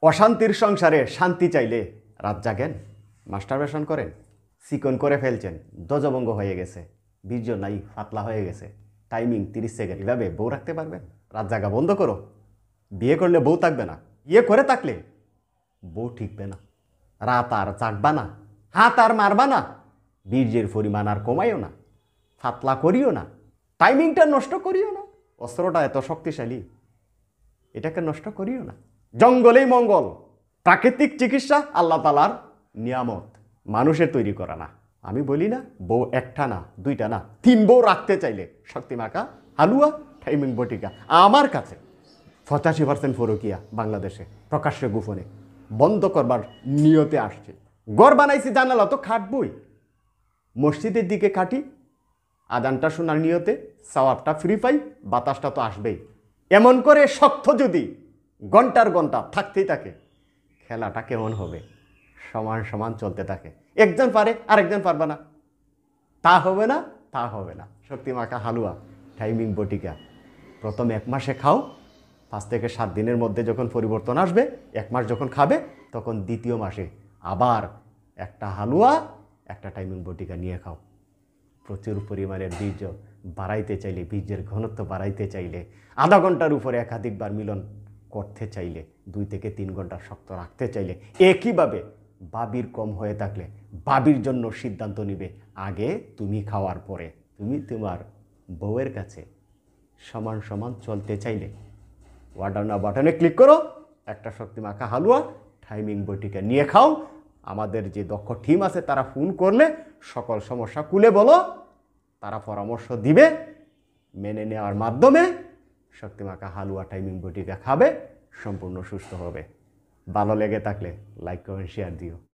অশান্তির সংসারে শান্তি চাইলে রাত জাগেন, মাস্টারবেশন করেন, চিকন করে ফেলছেন, ধ্বজভঙ্গ হয়ে গেছে, বীর্য নাই, পাতলা হয়ে গেছে, টাইমিং 30 সেকেন্ড, এভাবে বউ রাখতে পারবেন? রাত জাগা বন্ধ করো। বিয়ে করলে বউ থাকবে না, বিয়ে করে থাকলে বউ ঠিকবে না। রাত আর জাগবা না, হাত আর মারবা না, বীর্যের পরিমাণ আর কমাইও না, ফাতলা করিও না, টাইমিংটা নষ্ট করিও না। অস্ত্রটা এত শক্তিশালী, এটাকে নষ্ট করিও না। জঙ্গলেই মঙ্গল। প্রাকৃতিক চিকিৎসা আল্লাহ তাআলার নিয়ামত, মানুষের তৈরি করা না। আমি বলি না বউ একটা না, দুইটা না, 3 বউ রাখতে চাইলে শক্তিমাখা হালুয়া টাইমিং বটিকা আমার কাছে 85% ফরকিয়া বাংলাদেশে প্রকাশ্যে গোপনে বন্ধ করবার নিয়তে আসছে। ঘর বানাইছি জানালা তো খাটবই, মসজিদের দিকে খাটি, আজানটা শোনার নিয়তে, সওয়াবটা ফ্রি পাই, বাতাসটা তো আসবেই। এমন করে শক্ত যদি ঘন্টার ঘন্টা থাকতেই থাকে, খেলাটা কেমন হবে? সমান সমান চলতে থাকে, একজন পারে আরেকজন পারবে না, তা হবে না, তা হবে না। শক্তিমাখা হালুয়া টাইমিং বটিকা প্রথম 1 মাসে খাও, 5 থেকে 7 দিনের মধ্যে যখন পরিবর্তন আসবে, 1 মাস যখন খাবে, তখন দ্বিতীয় মাসে আবার একটা হালুয়া একটা টাইমিং বটিকা নিয়ে খাও। প্রচুর পরিমাণের বীর্য বাড়াইতে চাইলে, বীর্যের ঘনত্ব বাড়াইতে চাইলে, আধা ঘন্টার উপরে একাধিকবার মিলন করতে চাইলে, 2 থেকে 3 ঘন্টা শক্ত রাখতে চাইলে, একইভাবে বাবির কম হয়ে থাকলে বাবির জন্য সিদ্ধান্ত নিবে আগে তুমি, খাওয়ার পরে তুমি তোমার বউয়ের কাছে সমান সমান চলতে চাইলে বাটনে ক্লিক করো, একটা শক্তিমাখা হালুয়া টাইমিং বটিকা নিয়ে খাও। আমাদের যে দক্ষ টিম আছে তারা ফোন করলে সকল সমস্যা খুলে বলো, তারা পরামর্শ দিবে, মেনে নেওয়ার মাধ্যমে শক্তিমাখা হালুয়া টাইমিং বটিকা খাবে, সম্পূর্ণ সুস্থ হবে। ভালো লেগে থাকলে লাইক কমেন্ট শেয়ার দিও।